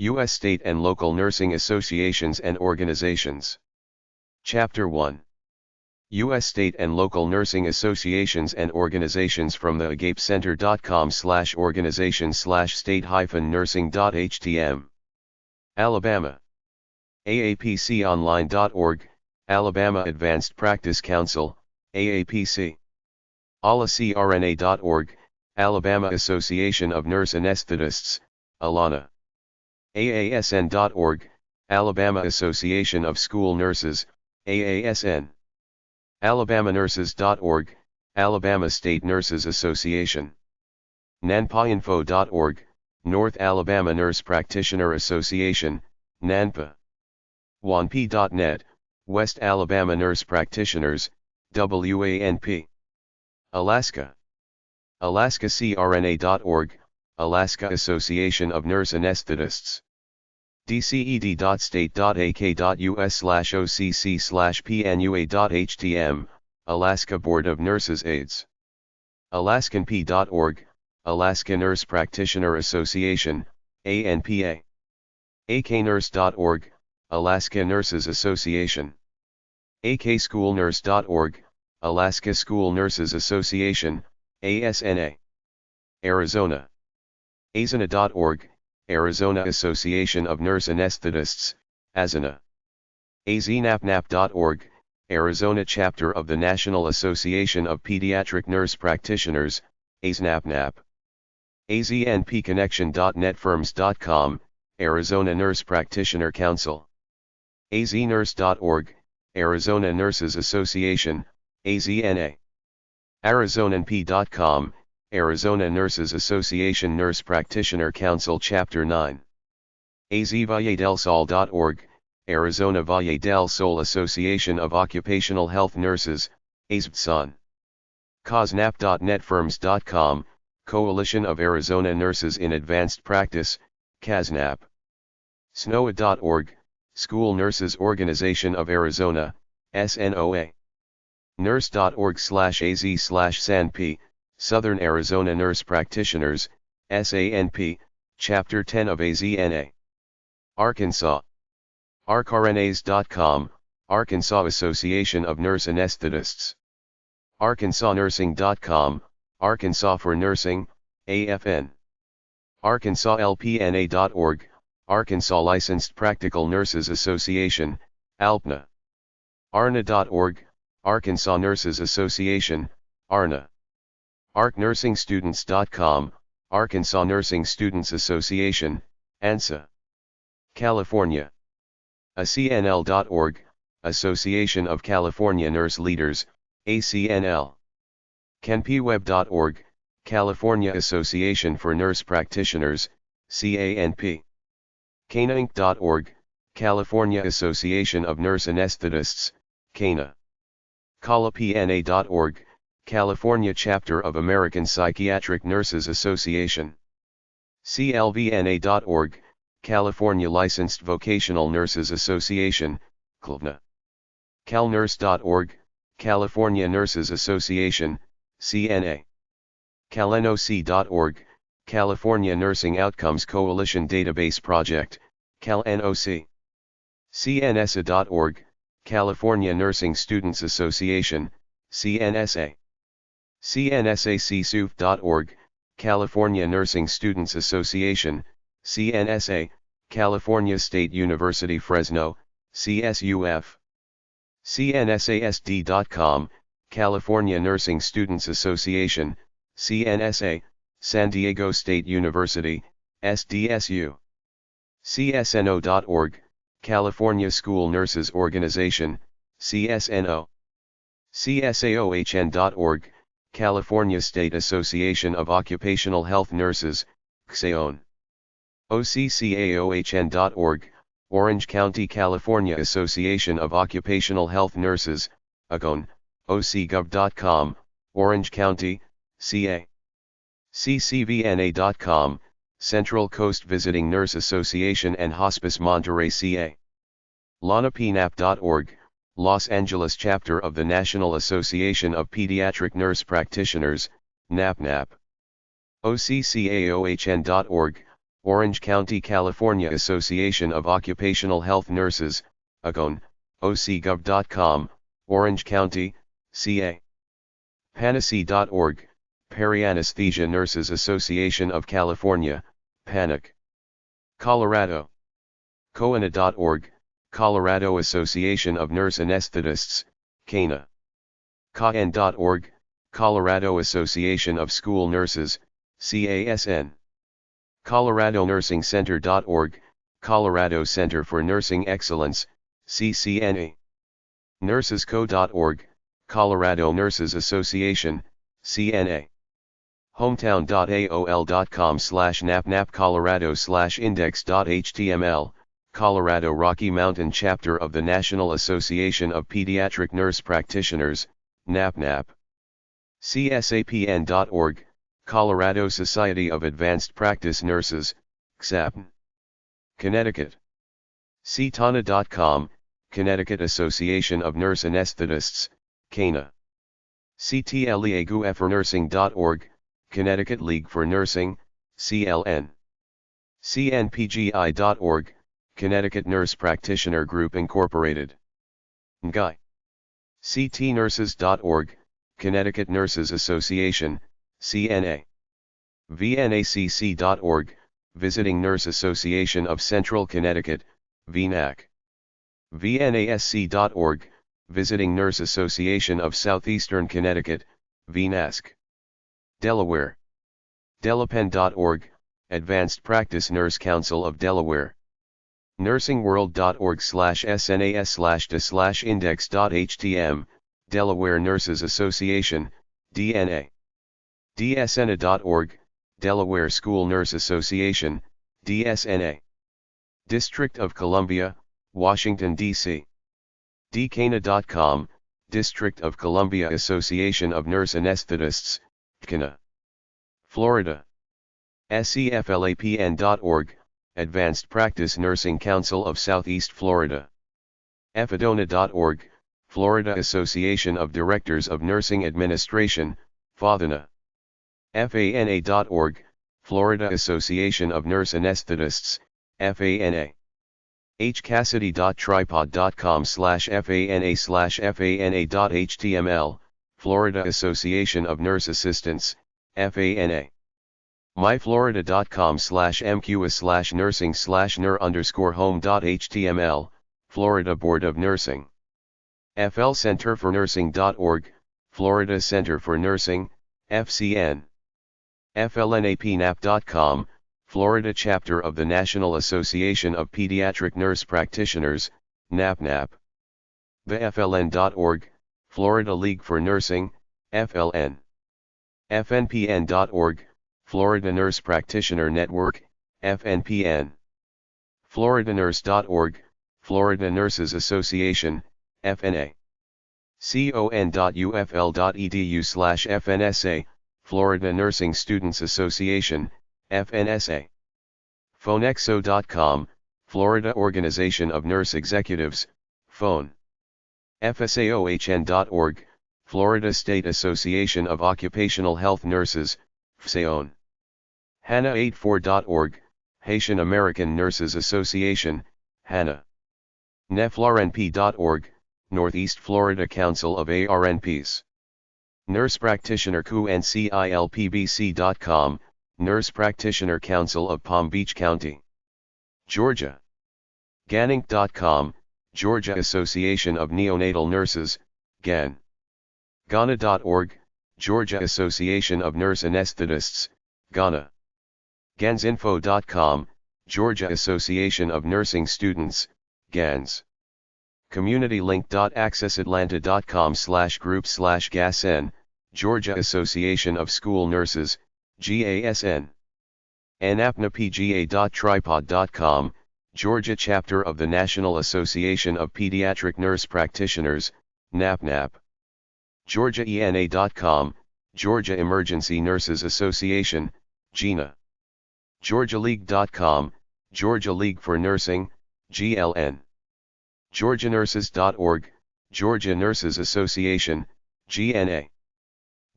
U.S. State and Local Nursing Associations and Organizations. Chapter 1. U.S. State and Local Nursing Associations and Organizations from the agapecenter.com/organization/state-nursing.htm. Alabama. AAPConline.org, Alabama Advanced Practice Council, AAPC. ALACRNA.org, Alabama Association of Nurse Anesthetists, ALANA. AASN.org, Alabama Association of School Nurses, AASN. AlabamaNurses.org, Alabama State Nurses Association. NanPAinfo.org, North Alabama Nurse Practitioner Association, NANPA. WANP.net, West Alabama Nurse Practitioners, WANP. Alaska. AlaskaCRNA.org, Alaska Association of Nurse Anesthetists. dced.state.ak.us/occ/pnua.htm, Alaska Board of Nurses AIDS. AlaskanP.org, Alaska Nurse Practitioner Association, ANPA. aknurse.org, Alaska Nurses Association. akschoolnurse.org, Alaska School Nurses Association, ASNA. Arizona. azana.org, Arizona Association of Nurse Anesthetists, AZANA. aznapnap.org, Arizona chapter of the National Association of Pediatric Nurse Practitioners, AZNAPNAP. aznpconnection.netfirms.com, Arizona Nurse Practitioner Council. aznurse.org, Arizona Nurses Association, AZNA. arizonanp.com, Arizona Nurses Association Nurse Practitioner Council Chapter 9. azvalledelsol.org, Arizona Valle del Sol Association of Occupational Health Nurses, AZVSON. COSNAP.netfirms.com, Coalition of Arizona Nurses in Advanced Practice, CASNAP. SNOA.org, School Nurses Organization of Arizona, SNOA. Nurse.org/az/SANP, Southern Arizona Nurse Practitioners, SANP, Chapter 10 of AZNA. Arkansas. ARCRNAs.com, Arkansas Association of Nurse Anesthetists. ArkansasNursing.com, Arkansas for Nursing, AFN. ArkansasLPNA.org, Arkansas Licensed Practical Nurses Association, ALPNA. ARNA.org, Arkansas Nurses Association, ARNA. ArcNursingStudents.com, Arkansas Nursing Students Association, ANSA. California. ACNL.org, Association of California Nurse Leaders, ACNL. CanPWeb.org, California Association for Nurse Practitioners, CANP. CanaInc.org, California Association of Nurse Anesthetists, CANA. CalAPNA.org, California Chapter of American Psychiatric Nurses Association. CLVNA.org, California Licensed Vocational Nurses Association, CLVNA. CalNurse.org, California Nurses Association, CNA. CalNOC.org, California Nursing Outcomes Coalition Database Project, CalNOC. CNSA.org, California Nursing Students Association, CNSA. CNSACSUF.org, California Nursing Students Association, CNSA, California State University Fresno, CSUF. CNSASD.com, California Nursing Students Association, CNSA, San Diego State University, SDSU. CSNO.org, California School Nurses Organization, CSNO. CSAOHN.org, California State Association of Occupational Health Nurses, CSAON. OCCAOHN.org, Orange County California Association of Occupational Health Nurses, AGON, OCGov.com, Orange County, CA. CCVNA.com, Central Coast Visiting Nurse Association and Hospice Monterey, CA. LanaPNAP.org, Los Angeles Chapter of the National Association of Pediatric Nurse Practitioners, NAPNAP. OCCAOHN.org, Orange County, California Association of Occupational Health Nurses, ACON, ocgov.com, Orange County, CA. Panacea.org, Perianesthesia Nurses Association of California, PANAC. Colorado. COANA.org, Colorado Association of Nurse Anesthetists, CANA. CAN.org, Colorado Association of School Nurses, CASN. ColoradoNursingCenter.org, Colorado Center for Nursing Excellence, CCNA. NursesCo.org, Colorado Nurses Association, CNA. Hometown.aol.com/napnap Colorado/index.html, Colorado Rocky Mountain Chapter of the National Association of Pediatric Nurse Practitioners, NAPNAP. CSAPN.org, Colorado Society of Advanced Practice Nurses, CSAPN. Connecticut. CTANA.com, Connecticut Association of Nurse Anesthetists, CANA. CTLEAGUFornursing.org, Connecticut League for Nursing, CLN. CNPGI.org, Connecticut Nurse Practitioner Group Incorporated. NGI. CTNurses.org, Connecticut Nurses Association, CNA. VNACC.org, Visiting Nurse Association of Central Connecticut, VNAC. VNASC.org, Visiting Nurse Association of Southeastern Connecticut, VNASC. Delaware. Delapen.org, Advanced Practice Nurse Council of Delaware. nursingworld.org/snas/de/index.htm, Delaware Nurses Association, DNA. dsna.org, Delaware School Nurse Association, DSNA. District of Columbia, Washington, D.C. dcana.com, District of Columbia Association of Nurse Anesthetists, DCANA. Florida. SCFLAPN.org, Advanced Practice Nursing Council of Southeast Florida. FADONA.org, Florida Association of Directors of Nursing Administration, FADONA. FANA.org, Florida Association of Nurse Anesthetists, FANA. hcassidy.tripod.com/fana/fana.html, Florida Association of Nurse Assistants, FANA. myflorida.com/mqa/nursing/nur_home.html, Florida Board of Nursing. flcenterfornursing.org, Florida Center for Nursing, FCN. flnapnap.com, Florida Chapter of the National Association of Pediatric Nurse Practitioners, NAPNAP. thefln.org, Florida League for Nursing, FLN. fnpn.org, Florida Nurse Practitioner Network, FNPN. FloridaNurse.org, Florida Nurses Association, FNA. con.ufl.edu/FNSA, Florida Nursing Students Association, FNSA. Phonexo.com, Florida Organization of Nurse Executives, Phone. FSAOHN.org, Florida State Association of Occupational Health Nurses, FSAON. HANA84.org, Haitian American Nurses Association, HANA. NEFLRNP.org, Northeast Florida Council of ARNPs. Nurse Practitioner QNCILPBC.com, Nurse Practitioner Council of Palm Beach County, Georgia. GANINC.com, Georgia Association of Neonatal Nurses, GAN. Ghana.org, Georgia Association of Nurse Anesthetists, Ghana. GANSinfo.com, Georgia Association of Nursing Students, GANS. CommunityLink.accessatlanta.com/group/GASN, Georgia Association of School Nurses, GASN. ANAPNAPGA.tripod.com, Georgia Chapter of the National Association of Pediatric Nurse Practitioners, NAPNAP. GeorgiaENA.com, Georgia Emergency Nurses Association, GENA. GeorgiaLeague.com, Georgia League for Nursing, GLN. GeorgiaNurses.org, Georgia Nurses Association, GNA.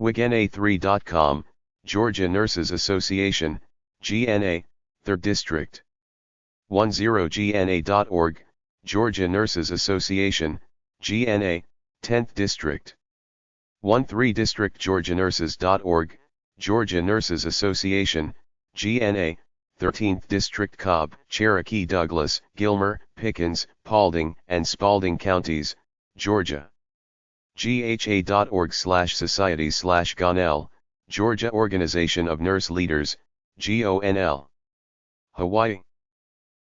WigNA3.com, Georgia Nurses Association, GNA, 3rd District. 10gna.org, Georgia Nurses Association, GNA, 10th District. 13 District GeorgiaNurses.org, Georgia Nurses Association, GNA, 13th District Cobb, Cherokee Douglas, Gilmer, Pickens, Paulding, and Spalding Counties, Georgia. GHA.org/society/GONL, Georgia Organization of Nurse Leaders, GONL. Hawaii.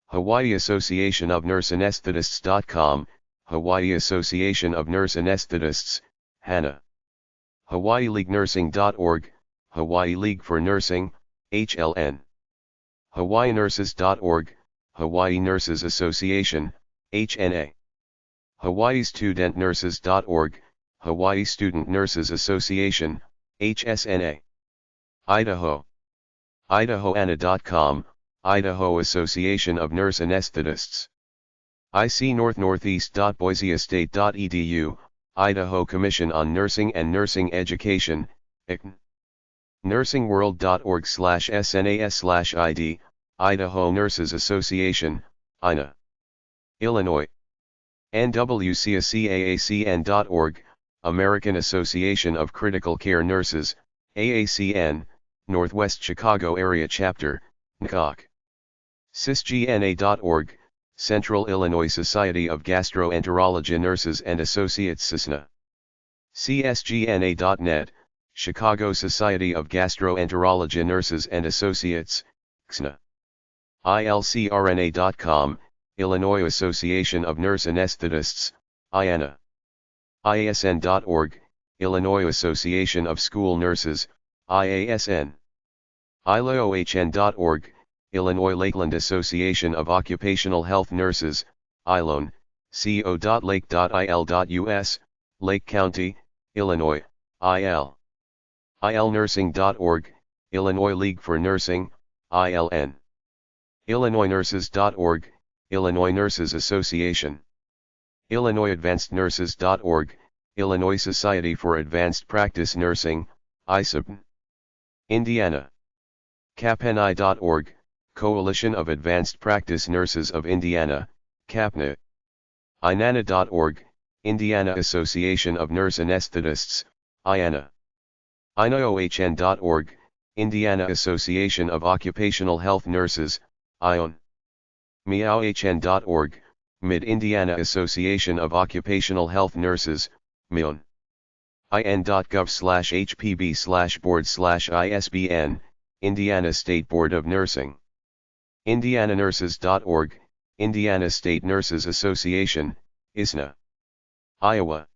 Hawaii Association of Nurse Anesthetists.com, Hawaii Association of Nurse Anesthetists, HANA. HawaiiLeagueNursing.org, Hawaii League for Nursing, HLN. HawaiiNurses.org, Hawaii Nurses Association, HNA. HawaiiStudentNurses.org, Hawaii Student Nurses Association, HSNA. Idaho. IdahoANA.com, Idaho Association of Nurse Anesthetists. ICNorthNortheast.boiseastate.edu, Idaho Commission on Nursing and Nursing Education, ICN. NursingWorld.org/SNAS/ID, Idaho Nurses Association, INA. Illinois. NWCACAACN.org, American Association of Critical Care Nurses, AACN, Northwest Chicago Area Chapter, NCOC. CISGNA.org, Central Illinois Society of Gastroenterology Nurses and Associates CISNA. CSGNA.net, Chicago Society of Gastroenterology Nurses and Associates, XNA. ILCRNA.com, Illinois Association of Nurse Anesthetists, IANA. IASN.org, Illinois Association of School Nurses, IASN. ILOHN.org, Illinois Lakeland Association of Occupational Health Nurses, ILON, co.lake.il.us, Lake County, Illinois, IL. ILnursing.org, Illinois League for Nursing, ILN. IllinoisNurses.org, Illinois Nurses Association. IllinoisAdvancedNurses.org, Illinois Society for Advanced Practice Nursing, ISAPN. Indiana. CAPNI.org, Coalition of Advanced Practice Nurses of Indiana, CAPNI. INANA.org, Indiana Association of Nurse Anesthetists, IANA. INAOHN.org, Indiana Association of Occupational Health Nurses, ION. MIAOHN.org, Mid-Indiana Association of Occupational Health Nurses, MION. IN.gov/HPB/board/ISBN, Indiana State Board of Nursing. IndianaNurses.org, Indiana State Nurses Association, ISNA. Iowa.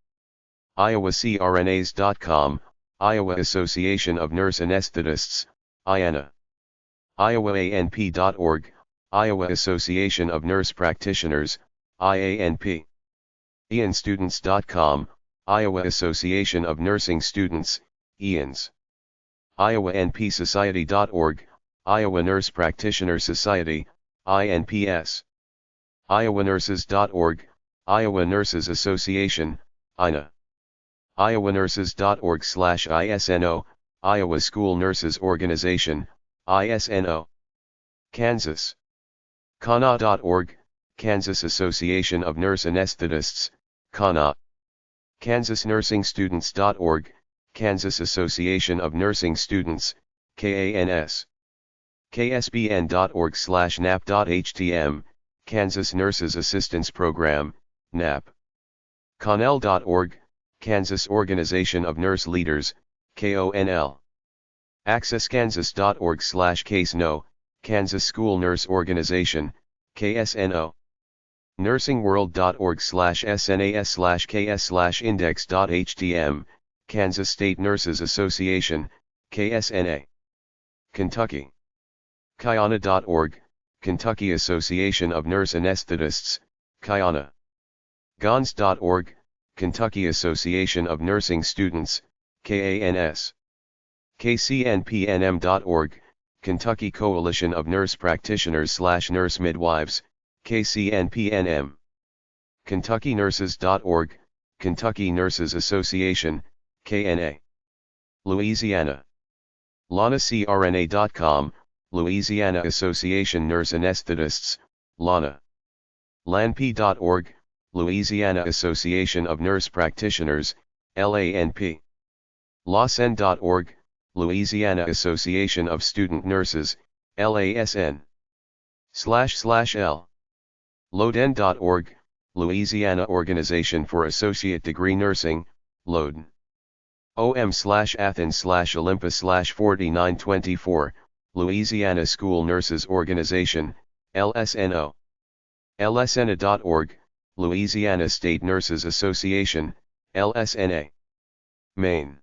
IowaCRNAs.com, Iowa Association of Nurse Anesthetists, IANA. IowaANP.org, Iowa Association of Nurse Practitioners, IANP. IANStudents.com, Iowa Association of Nursing Students, IANS. IowaNPSociety.org, Iowa Nurse Practitioner Society, INPS. IowaNurses.org, Iowa Nurses Association, INA. IowaNurses.org/ISNO, Iowa School Nurses Organization, ISNO. Kansas. KANA.org, Kansas Association of Nurse Anesthetists, KANA. KansasNursingStudents.org, Kansas Association of Nursing Students, KANS. KSBN.org/NAP.HTM, Kansas Nurses Assistance Program, NAP. Connell.org, Kansas Organization of Nurse Leaders, KONL. AccessKansas.org/KSNO, Kansas School Nurse Organization, KSNO. NursingWorld.org/SNAS/KS/index.htm, Kansas State Nurses Association, KSNA. Kentucky. Kiana.org, Kentucky Association of Nurse Anesthetists, Kiana. Gons.org, Kentucky Association of Nursing Students, KANS. KCNPNM.org, Kentucky Coalition of Nurse Practitioners/Nurse Midwives, KCNPNM. KentuckyNurses.org, Kentucky Nurses Association, KNA. Louisiana. LanaCRNA.com, Louisiana Association Nurse Anesthetists, LANA. LANP.org, Louisiana Association of Nurse Practitioners, LANP. LASN.org, Louisiana Association of Student Nurses, LASN. //L. LODN.org, Louisiana Organization for Associate Degree Nursing, LODN. OM/Athens/Olympus/4924, Louisiana School Nurses Organization, LSNO. LSNA.org, Louisiana State Nurses Association, LSNA. Maine.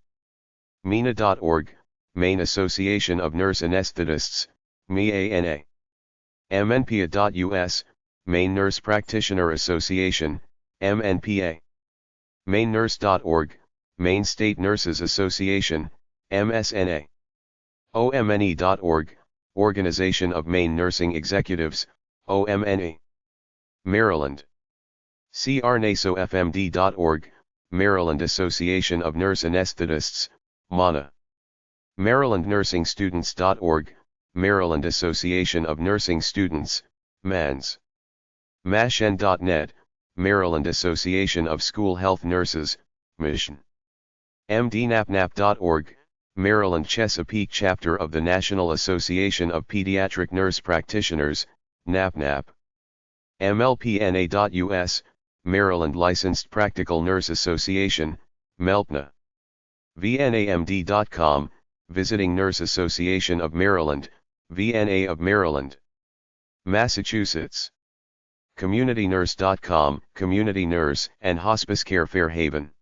MENA.org, Maine Association of Nurse Anesthetists, MEANA. MNPA.US, Maine Nurse Practitioner Association, MNPA. MaineNurse.org, Maine State Nurses Association, MSNA. OMNE.org, Organization of Maine Nursing Executives, OMNE. Maryland. CRNASOFMD.org, Maryland Association of Nurse Anesthetists, MANA. MarylandNursingStudents.org, Maryland Association of Nursing Students, MANS. MASHN.net, Maryland Association of School Health Nurses, MISHN. MDNAPNAP.org, Maryland Chesapeake chapter of the National Association of Pediatric Nurse Practitioners, NAPNAP. MLPNA.US, Maryland Licensed Practical Nurse Association, MELPNA. VNAMD.com, Visiting Nurse Association of Maryland, VNA of Maryland. Massachusetts. CommunityNurse.com, Community Nurse and Hospice Care Fairhaven.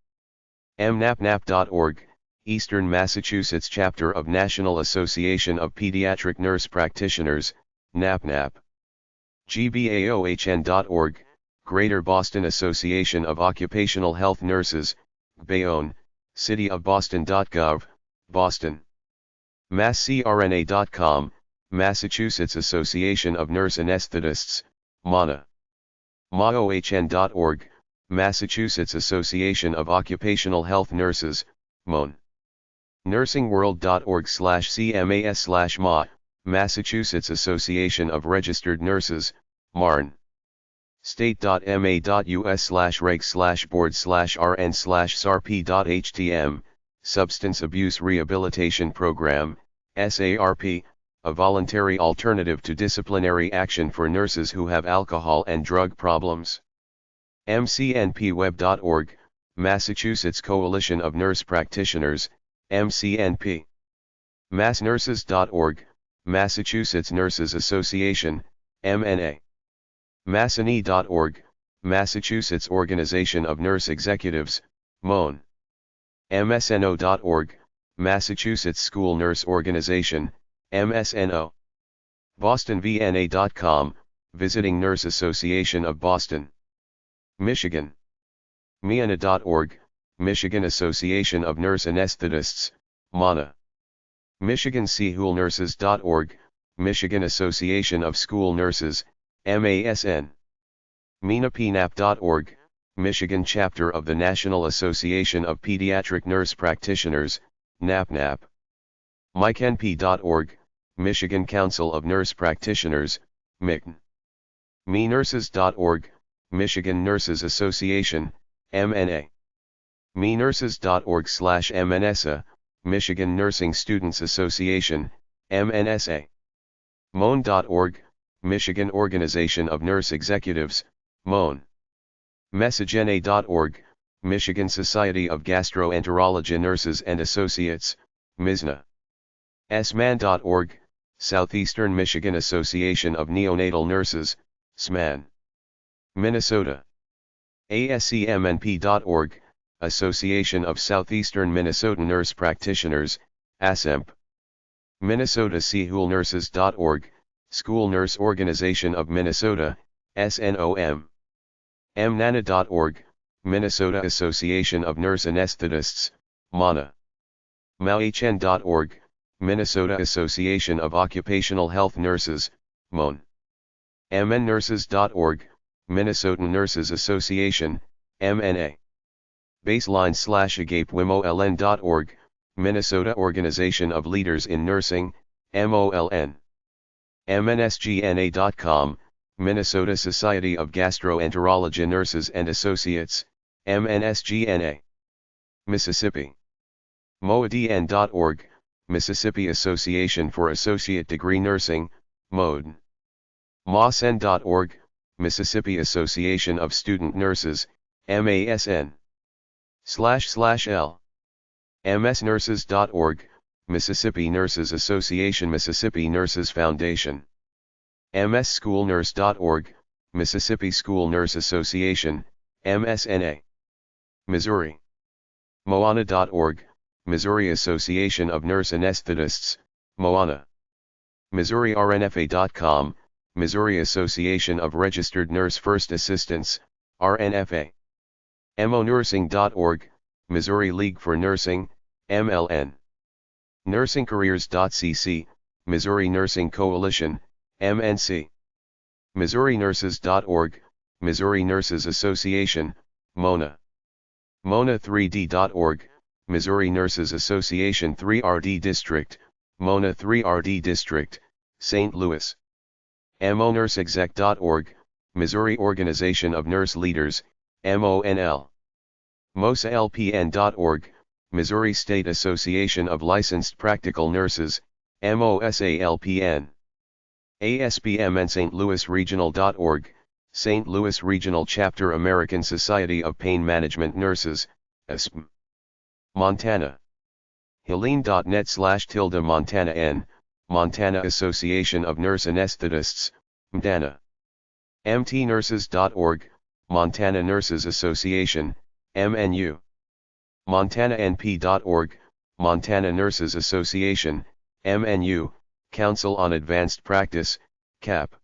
MNAPNAP.org, Eastern Massachusetts chapter of National Association of Pediatric Nurse Practitioners, NAPNAP. GBAOHN.org, Greater Boston Association of Occupational Health Nurses, Bayonne, cityofboston.gov, Boston. MassCRNA.com, Massachusetts Association of Nurse Anesthetists, MANA. MAOHN.org, Massachusetts Association of Occupational Health Nurses, MON. NursingWorld.org/CMAS/MA, Massachusetts Association of Registered Nurses, MARN. State.ma.us/reg/board/rn/sarp.htm, Substance Abuse Rehabilitation Program, SARP, a voluntary alternative to disciplinary action for nurses who have alcohol and drug problems. MCNPweb.org, Massachusetts Coalition of Nurse Practitioners, MCNP. MassNurses.org, Massachusetts Nurses Association, MNA. Massne.org, Massachusetts Organization of Nurse Executives, MON. MSNO.org, Massachusetts School Nurse Organization, MSNO. BostonVNA.com, Visiting Nurse Association of Boston. Michigan. MIANA.org, Michigan Association of Nurse Anesthetists, MANA. MichiganSchoolNurses.org, Michigan Association of School Nurses, MASN. MINAPNAP.org, Michigan chapter of the National Association of Pediatric Nurse Practitioners, NAPNAP. MikeNP.org, Michigan Council of Nurse Practitioners, MICN. MeNurses.org, Michigan Nurses Association, MNA. MeNurses.org/MNSA, Michigan Nursing Students Association, MNSA. MON.org, Michigan Organization of Nurse Executives, MON. Messagena.org, Michigan Society of Gastroenterology Nurses and Associates, MISNA. SMAN.org, Southeastern Michigan Association of Neonatal Nurses, SMAN. Minnesota. ASCMNP.org, Association of Southeastern Minnesota Nurse Practitioners, ASEMP. MinnesotaSchoolNurses.org, School Nurse Organization of Minnesota, SNOM. MNANA.org, Minnesota Association of Nurse Anesthetists, MANA. MAOHN.org, Minnesota Association of Occupational Health Nurses, MON. MNNurses.org, Minnesota Nurses Association, MNA. Baseline/AGAPEWIMOLN.org, Minnesota Organization of Leaders in Nursing, MOLN. MNSGNA.com, Minnesota Society of Gastroenterology Nurses and Associates, MNSGNA. Mississippi. MOADN.org, Mississippi Association for Associate Degree Nursing, MOAD. MASN.org, Mississippi Association of Student Nurses, MASN. //L. MSNurses.org, Mississippi Nurses Association, Mississippi Nurses Foundation. MSSchoolNurse.org, Mississippi School Nurse Association, MSNA. Missouri. Moana.org, Missouri Association of Nurse Anesthetists, Moana. MissouriRNFA.com, Missouri Association of Registered Nurse First Assistants, RNFA. MONursing.org, Missouri League for Nursing, MLN. NursingCareers.cc, Missouri Nursing Coalition, MNC. MissouriNurses.org, Missouri Nurses Association, MONA. MONA3D.org, Missouri Nurses Association 3RD District, MONA 3RD District, St. Louis. MONurseExec.org, Missouri Organization of Nurse Leaders, MONL. MOSALPN.org, Missouri State Association of Licensed Practical Nurses, MOSALPN. ASBM and St. Louis Regional.org, St. Louis Regional Chapter American Society of Pain Management Nurses, ASPM. Montana. Helene.net/Montana N, Montana Association of Nurse Anesthetists, MDANA. MTNurses.org, Montana Nurses Association, MNU. MontanaNP.org, Montana Nurses Association, MNU, Council on Advanced Practice, CAP.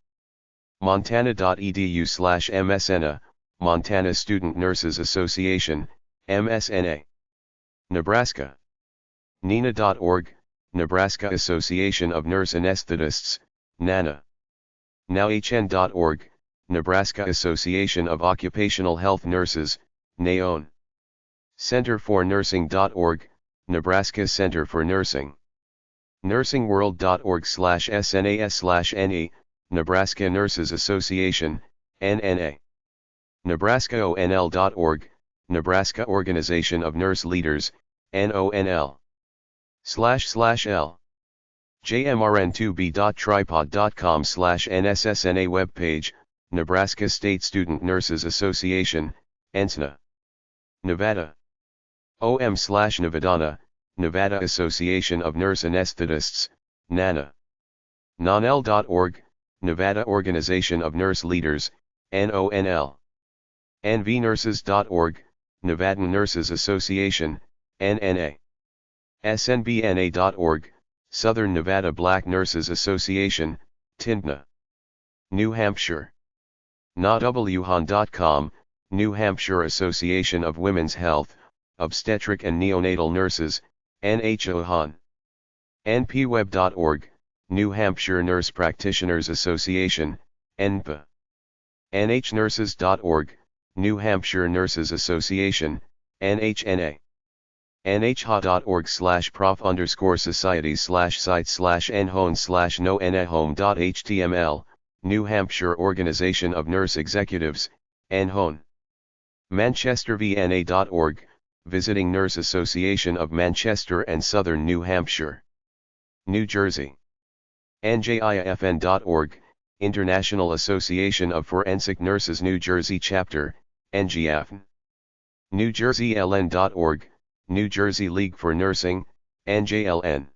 Montana.edu/MSNA, Montana Student Nurses Association, MSNA. Nebraska. NENA.org, Nebraska Association of Nurse Anesthetists, NANA. NowHN.org, Nebraska Association of Occupational Health Nurses, NAON. CenterForNursing.org, Nebraska Center for Nursing. NursingWorld.org/SNAS/NE, Nebraska Nurses Association, NNA. NebraskaONL.org, Nebraska Organization of Nurse Leaders, NONL. //L. JMRN2B.tripod.com/NSSNA webpage, Nebraska State Student Nurses Association, NSNA. Nevada. OM/Nevadana, Nevada Association of Nurse Anesthetists, NANA. NONL.org, Nevada Organization of Nurse Leaders, NONL. NVNurses.org, Nevadan Nurses Association, NNA. SNBNA.org, Southern Nevada Black Nurses Association, TNBNA. New Hampshire. NAWHON.com, New Hampshire Association of Women's Health, Obstetric and Neonatal Nurses, NHOHON. NPWeb.org, New Hampshire Nurse Practitioners Association, NPA. NHNurses.org, New Hampshire Nurses Association, NHNA. NHHA.org/prof_society/site/nhone/no-nahome.html, New Hampshire Organization of Nurse Executives, NHONE. ManchesterVNA.org, Visiting Nurse Association of Manchester and Southern New Hampshire. New Jersey. NJIFN.org, International Association of Forensic Nurses New Jersey Chapter, NGAFN. NewJerseyLN.org, New Jersey League for Nursing, NJLN.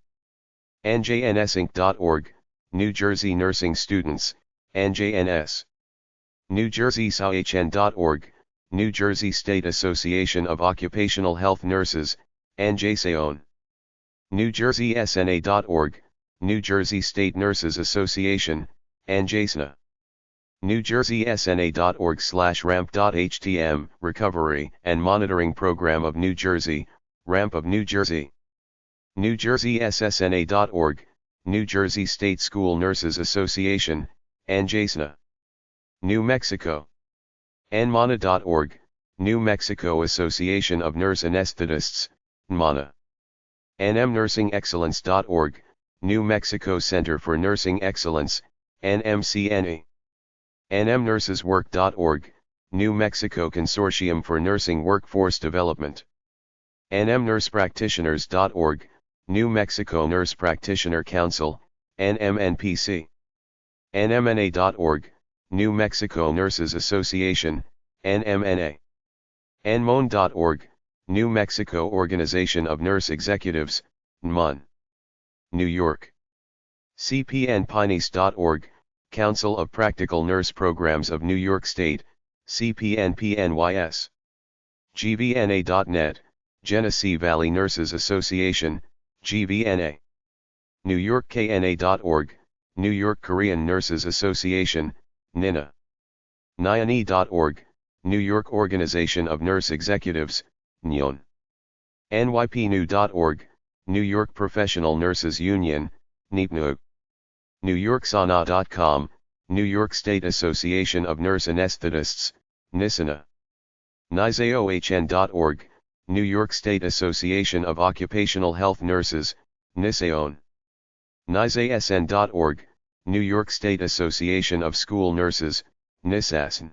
NJNSinc.org, New Jersey Nursing Students, NJNS. NewJerseySAHN.org, New Jersey State Association of Occupational Health Nurses, NJSAON. NewJerseySNA.org, New Jersey State Nurses Association, NJSNA. NewJerseySNA.org/ramp.htm, Recovery and Monitoring Program of New Jersey, RAMP of New Jersey. NewJerseySSNA.org, New Jersey State School Nurses Association, NJSNA. New Mexico. NMANA.org, New Mexico Association of Nurse Anesthetists, NMANA. NMNursingExcellence.org, New Mexico Center for Nursing Excellence, NMCNE. NMNursesWork.org, New Mexico Consortium for Nursing Workforce Development. NMNursePractitioners.org, New Mexico Nurse Practitioner Council, NMNPC. NMNA.org, New Mexico Nurses Association, NMNA. NMON.org, New Mexico Organization of Nurse Executives, NMON. New York. CPNPNYS.org, Council of Practical Nurse Programs of New York State, CPNPNYS. GVNA.net, Genesee Valley Nurses Association, GVNA. New York KNA.org, New York Korean Nurses Association, NINA. NYNE.org, New York Organization of Nurse Executives, NYON. NYPNU.org, New York Professional Nurses Union, NYPNU. NewYorkSANA.com, New York State Association of Nurse Anesthetists, NISANA. NYSAOHN.org, New York State Association of Occupational Health Nurses, NISAON. NYSASN.org, New York State Association of School Nurses, NISASN.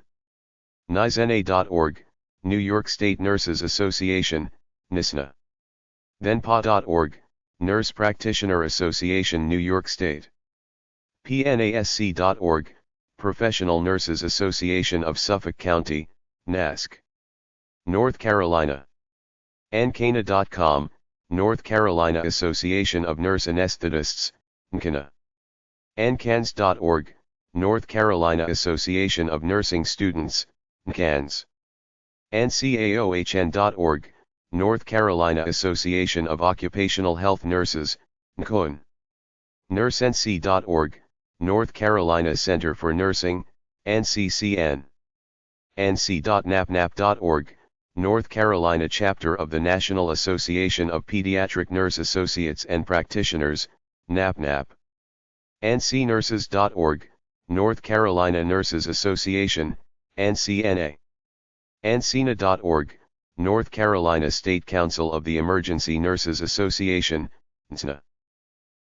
NYSNA.org, New York State Nurses Association, NISNA. ThenPA.org, Nurse Practitioner Association New York State. PNASC.org, Professional Nurses Association of Suffolk County, NASC. North Carolina. NCANA.com, North Carolina Association of Nurse Anesthetists, NCANA. NCANS.org, North Carolina Association of Nursing Students, NCANS. NCAOHN.org, North Carolina Association of Occupational Health Nurses, NCON. NurseNC.org, North Carolina Center for Nursing, NCCN. NC.napnap.org, North Carolina chapter of the National Association of Pediatric Nurse Associates and Practitioners, NAPNAP. NCNurses.org, North Carolina Nurses Association, NCNA. NCNA.org, North Carolina State Council of the Emergency Nurses Association, NCNA.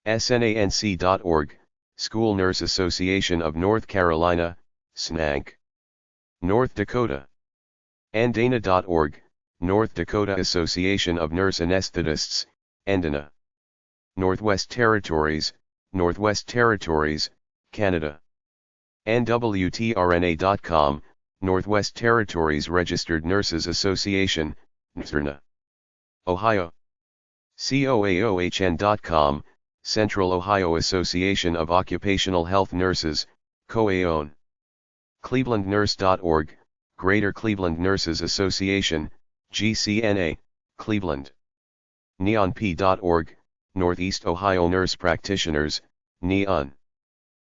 SNANC.org, School Nurse Association of North Carolina, SNANC. North Dakota. NDANA.org, North Dakota Association of Nurse Anesthetists, NDANA. Northwest Territories, Northwest Territories, Canada. NWTRNA.com, Northwest Territories Registered Nurses Association, NSRNA. Ohio. COAOHN.com, Central Ohio Association of Occupational Health Nurses, COAON. ClevelandNurse.org, Greater Cleveland Nurses Association, GCNA, Cleveland. NEONP.org, Northeast Ohio Nurse Practitioners, NEON.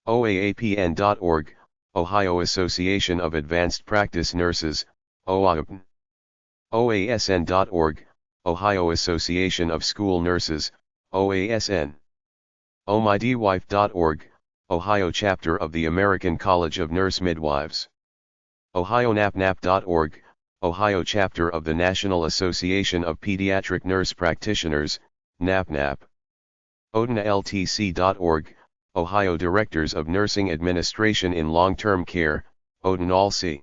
OAAPN.org, Ohio Association of Advanced Practice Nurses, OAAPN. OASN.org, Ohio Association of School Nurses, OASN. OhmyDwife.org, Ohio chapter of the American College of Nurse Midwives. OhioNapNap.org, Ohio chapter of the National Association of Pediatric Nurse Practitioners, NAPNAP. ODNALTC.org, Ohio Directors of Nursing Administration in Long-Term Care, ODNALC.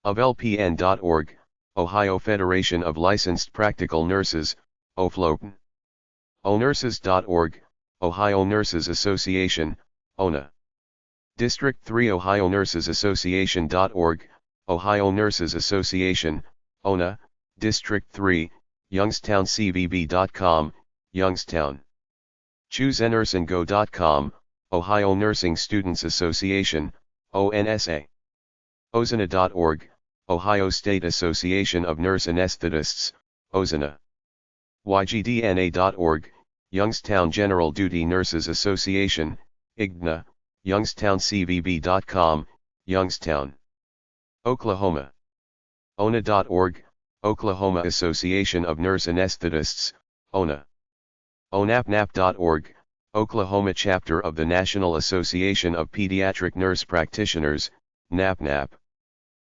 OVLPN.org, Ohio Federation of Licensed Practical Nurses, OFLOPN. ONurses.org, Ohio Nurses Association, ONA. District 3 Ohio Nurses Association.org, Ohio Nurses Association, ONA, District 3, YoungstownCVB.com, Youngstown. ChooseNurseandGo.com, Ohio Nursing Students Association, ONSA. Ozana.org, Ohio State Association of Nurse Anesthetists, Ozana. YGDNA.org, Youngstown General Duty Nurses Association, IGNA, YoungstownCVB.com, Youngstown. Oklahoma. ONA.org, Oklahoma Association of Nurse Anesthetists, ONA. ONAPNAP.org, Oklahoma chapter of the National Association of Pediatric Nurse Practitioners, NAPNAP.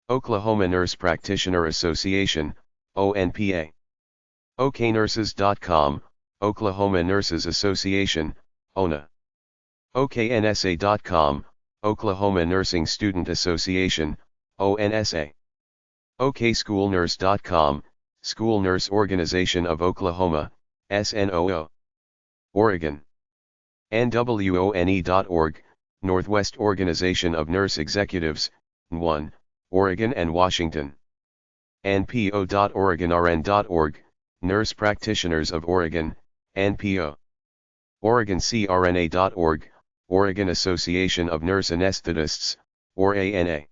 Oklahoma Nurse Practitioner Association, ONPA. OKNurses.com, Oklahoma Nurses Association, ONA. OKNSA.com, Oklahoma Nursing Student Association, ONSA. OKSchoolNurse.com, School Nurse Organization of Oklahoma, SNOO. Oregon. NWONE.org, Northwest Organization of Nurse Executives, NWON, Oregon and Washington. NPO.OregonRN.org, Nurse Practitioners of Oregon, NPO. OregonCRNA.org, Oregon Association of Nurse Anesthetists, ORANA.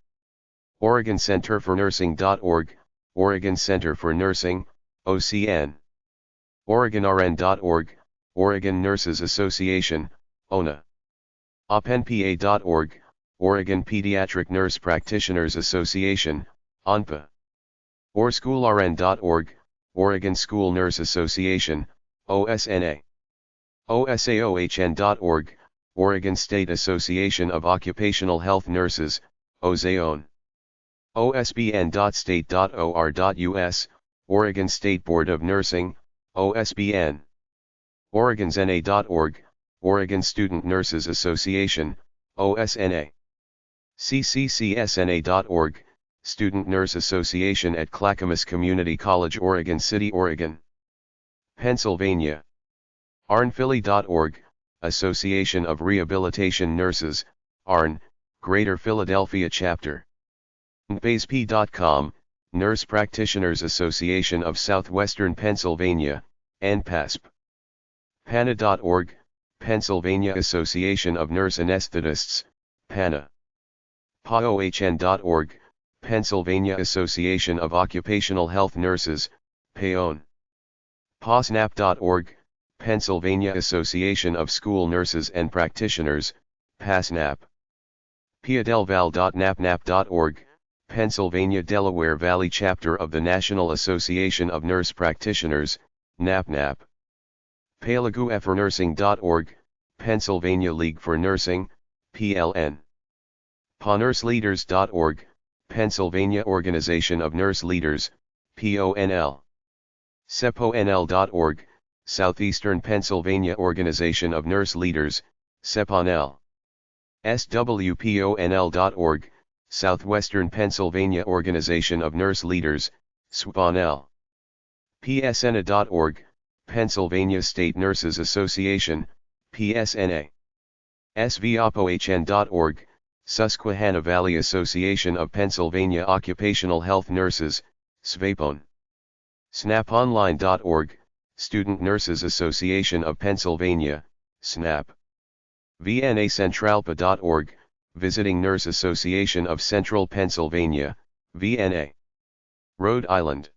Oregon Center for Nursing.org, Oregon Center for Nursing, OCN. OregonRN.org, Oregon Nurses Association, ONA. OPNPA.org, Oregon Pediatric Nurse Practitioners Association, ONPA. ORSchoolRN.org, Oregon School Nurse Association, OSNA. OSAOHN.org, Oregon State Association of Occupational Health Nurses, OZAON. OSBN.state.or.us, Oregon State Board of Nursing, OSBN. OregonSNA.org, Oregon Student Nurses Association, OSNA. CCCSNA.org, Student Nurse Association at Clackamas Community College, Oregon City, Oregon. Pennsylvania. ARNPhilly.org, Association of Rehabilitation Nurses, ARN, Greater Philadelphia Chapter. NPASP.com, Nurse Practitioners Association of Southwestern Pennsylvania, NPASP. PANA.org, Pennsylvania Association of Nurse Anesthetists, PANA. PAOHN.org, Pennsylvania Association of Occupational Health Nurses, PAON. PASNAP.org, Pennsylvania Association of School Nurses and Practitioners, PASNAP. PiaDelVal.napnap.org, Pennsylvania Delaware Valley Chapter of the National Association of Nurse Practitioners, NAPNAP. PalaguForNursing.org, Pennsylvania League for Nursing, PLN. PANurseleaders.org, Pennsylvania Organization of Nurse Leaders, PONL. SEPONL.org, Southeastern Pennsylvania Organization of Nurse Leaders, SEPONL. SWPONL.org, Southwestern Pennsylvania Organization of Nurse Leaders, SWPONL. PSNA.org, Pennsylvania State Nurses Association, PSNA. SVOPOHN.org, Susquehanna Valley Association of Pennsylvania Occupational Health Nurses, SVAPON. SNAPOnline.org, Student Nurses Association of Pennsylvania, SNAP. VNACentralpa.org, Visiting Nurse Association of Central Pennsylvania, VNA. Rhode Island.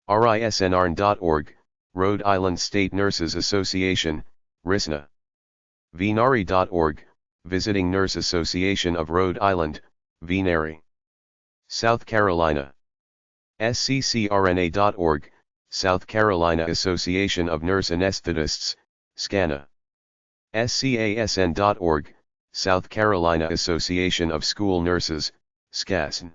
RISNRN.org, Rhode Island State Nurses Association, RISNA. VNARI.org, Visiting Nurse Association of Rhode Island, VNARI. South Carolina. SCCRNA.org, South Carolina Association of Nurse Anesthetists, SCANA. SCASN.org, South Carolina Association of School Nurses, SCASN.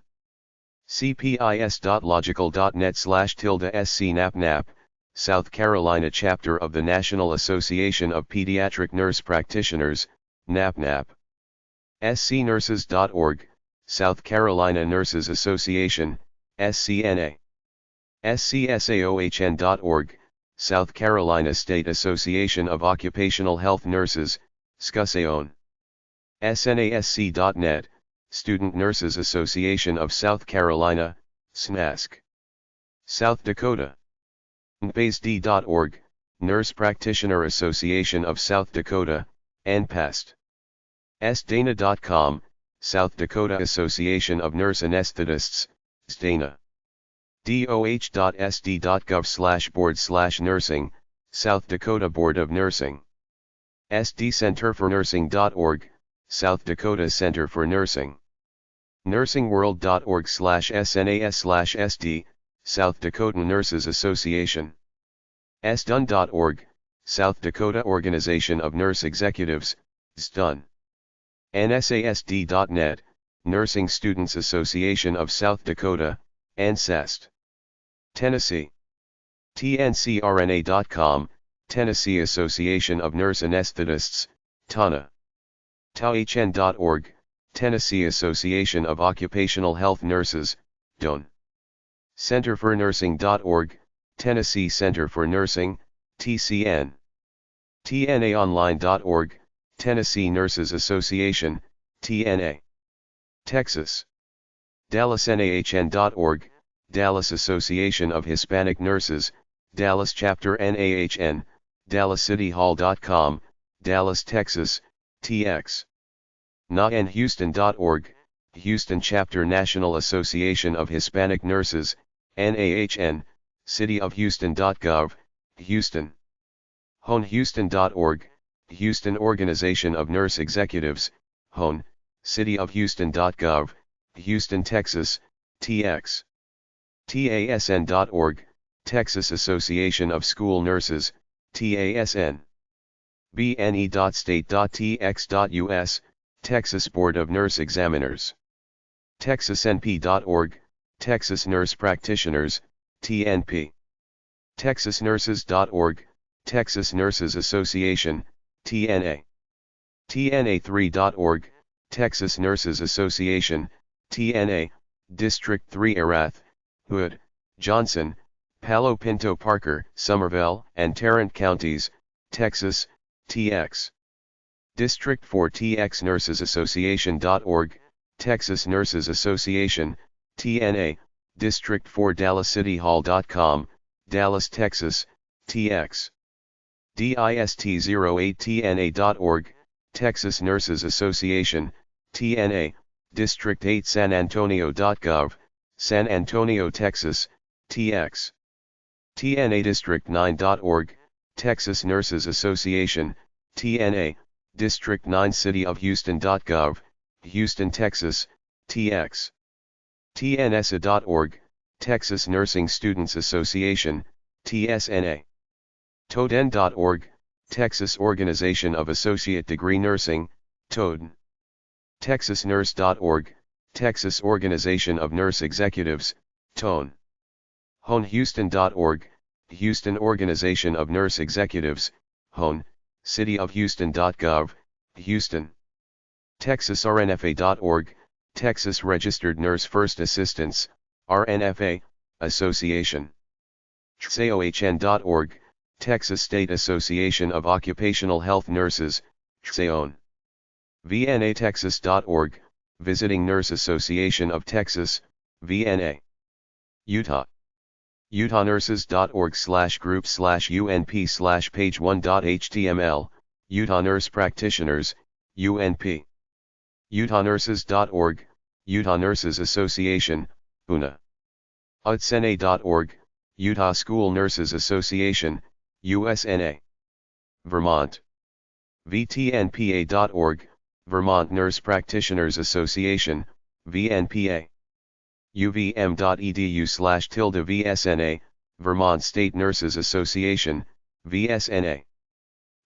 CPIS.logical.net/SCNAPNAP, South Carolina Chapter of the National Association of Pediatric Nurse Practitioners, NAPNAP. SCNurses.org, South Carolina Nurses Association, SCNA. SCSAOHN.org, South Carolina State Association of Occupational Health Nurses, SCUSAON. SNASC.net, Student Nurses Association of South Carolina, SNASC. South Dakota. NPASD.org, Nurse Practitioner Association of South Dakota, NPAST. SDANA.com, South Dakota Association of Nurse Anesthetists, SDANA. DOH.sd.gov/board/nursing, South Dakota Board of Nursing. SDCenterforNursing.org, South Dakota Center for Nursing. NursingWorld.org/SNAS/SD, South Dakota Nurses Association. SDUN.org, South Dakota Organization of Nurse Executives, SDUN. NSASD.net, Nursing Students Association of South Dakota, NSASD. Tennessee. TNCRNA.com, Tennessee Association of Nurse Anesthetists, TANA. TAOHN.org, Tennessee Association of Occupational Health Nurses, DON. Centerfornursing.org, Tennessee Center for Nursing, TCN. TNAonline.org, Tennessee Nurses Association, TNA. Texas. DallasNAHN.org, Dallas Association of Hispanic Nurses, Dallas Chapter NAHN, DallasCityHall.com, Dallas, Texas, TX. NAHNHouston.org, Houston Chapter National Association of Hispanic Nurses, NAHN, cityofhouston.gov, Houston. HoneHouston.org, Houston Organization of Nurse Executives, Hone, cityofhouston.gov, Houston, Texas, TX. TASN.org, Texas Association of School Nurses, TASN. BNE.state.tx.us, Texas Board of Nurse Examiners. TexasNP.org, Texas Nurse Practitioners, TNP. TexasNurses.org, Texas Nurses Association, TNA. TNA3.org, Texas Nurses Association, TNA, District 3 Erath, Hood, Johnson, Palo Pinto Parker, Somervell, and Tarrant Counties, Texas, TX. District 4 TX Nurses Association.org, Texas Nurses Association, TNA, District 4 DallasCityHall.com, Dallas, Texas, TX. DIST08TNA.org, Texas Nurses Association, TNA, District 8 SanAntonio.gov, San Antonio, Texas, TX. TNA District 9.org, Texas Nurses Association, TNA, District 9 cityofhouston.gov, Houston, Texas, TX. TNSA.org, Texas Nursing Students Association, TSNA. TODN.org, Texas Organization of Associate Degree Nursing, TODN. TexasNurse.org, Texas Organization of Nurse Executives, TONE. HoneHouston.org, Houston Organization of Nurse Executives, HONE, cityofhouston.gov, Houston. TexasRNFA.org, Texas Registered Nurse First Assistants, RNFA, Association. XAOHN.org, Texas State Association of Occupational Health Nurses, XAON. VNATexas.org, Visiting Nurse Association of Texas, VNA. Utah. UtahNurses.org/group/UNP/page1.html, Utah Nurse Practitioners, UNP. UtahNurses.org, Utah Nurses Association, UNA. UTSNA.org, Utah School Nurses Association, USNA. Vermont. VTNPA.org, Vermont Nurse Practitioners Association, VNPA. UVM.edu/VSNA, Vermont State Nurses Association, VSNA.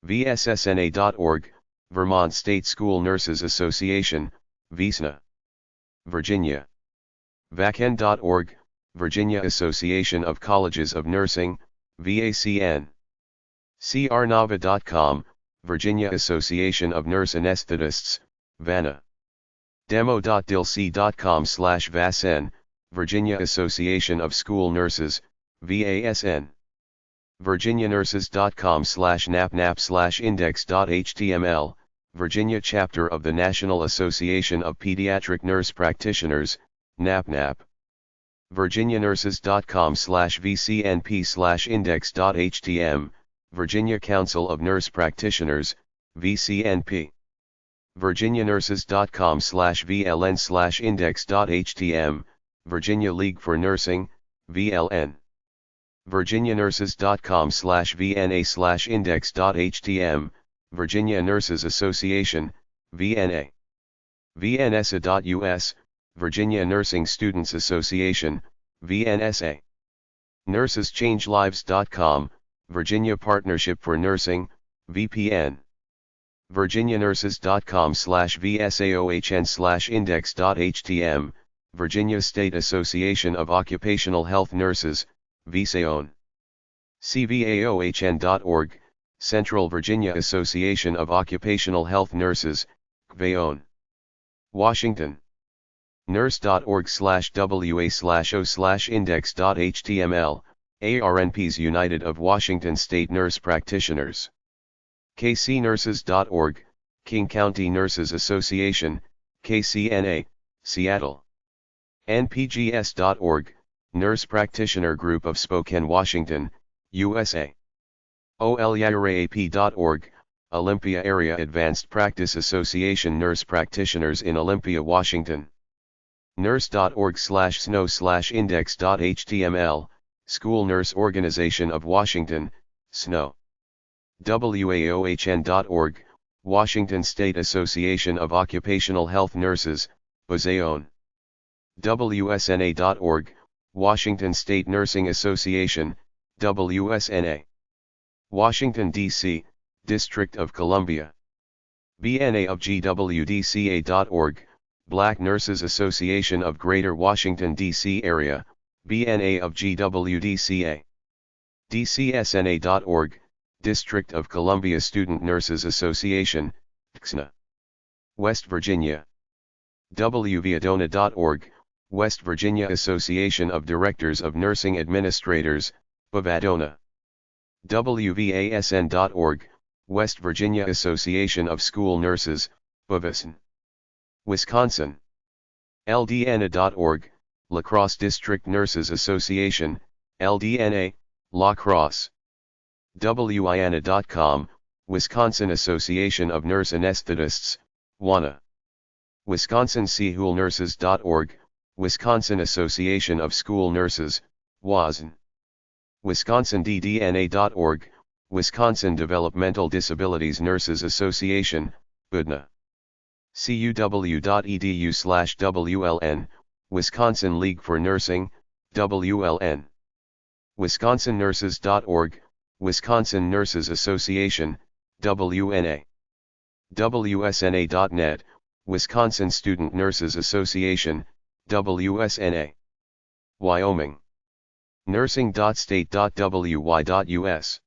VSSNA.org, Vermont State School Nurses Association, VSNA. Virginia. VACN.org, Virginia Association of Colleges of Nursing, VACN. CRNAVA.com, Virginia Association of Nurse Anesthetists, VANA. Demo.dilc.com/VASN, Virginia Association of School Nurses, VASN. VirginiaNurses.com/napnap/index.html, Virginia chapter of the National Association of Pediatric Nurse Practitioners, NAPNAP. VirginiaNurses.com/VCNP/index.htm, Virginia Council of Nurse Practitioners, VCNP. VirginiaNurses.com/VLN/index.htm, Virginia League for Nursing, VLN. VirginiaNurses.com/VNA/index.htm, Virginia Nurses Association, VNA. VNSA.us, Virginia Nursing Students Association, VNSA. NursesChangeLives.com, Virginia Partnership for Nursing, VPN. VirginiaNurses.com/VSAOHN/index.htm, Virginia State Association of Occupational Health Nurses, VSAON. CVAOHN.org, Central Virginia Association of Occupational Health Nurses, CVAON. Washington. nurse.org/wa/o/index.html, ARNPs United of Washington State Nurse Practitioners. kcnurses.org, King County Nurses Association, KCNA, Seattle. npgs.org, Nurse Practitioner Group of Spokane, Washington, USA. olyurap.org, Olympia Area Advanced Practice Association Nurse Practitioners in Olympia, Washington. nurse.org/snow/index.html, School Nurse Organization of Washington, SNO. waohn.org, Washington State Association of Occupational Health Nurses, WASAON. wsna.org, Washington State Nursing Association, WSNA. Washington, D.C., District of Columbia. BNA of GWDCA.org, Black Nurses Association of Greater Washington, D.C. Area, BNA of GWDCA. DCSNA.org, District of Columbia Student Nurses Association, XNA. West Virginia. WVADONA.org, West Virginia Association of Directors of Nursing Administrators, WVADONA. WVASN.org, West Virginia Association of School Nurses, WVASN. Wisconsin. LDNA.org, La Crosse District Nurses Association, LDNA, La Crosse. WIANA.com, Wisconsin Association of Nurse Anesthetists, WANA. WisconsinSchoolNurses.org, Wisconsin Association of School Nurses, WASN. WisconsinDDNA.org, Wisconsin Developmental Disabilities Nurses Association, BDNA. CUW.edu/WLN, Wisconsin League for Nursing, WLN. WisconsinNurses.org, Wisconsin Nurses Association, WNA. WSNA.net, Wisconsin Student Nurses Association, WSNA. Wyoming. Nursing.state.wy.us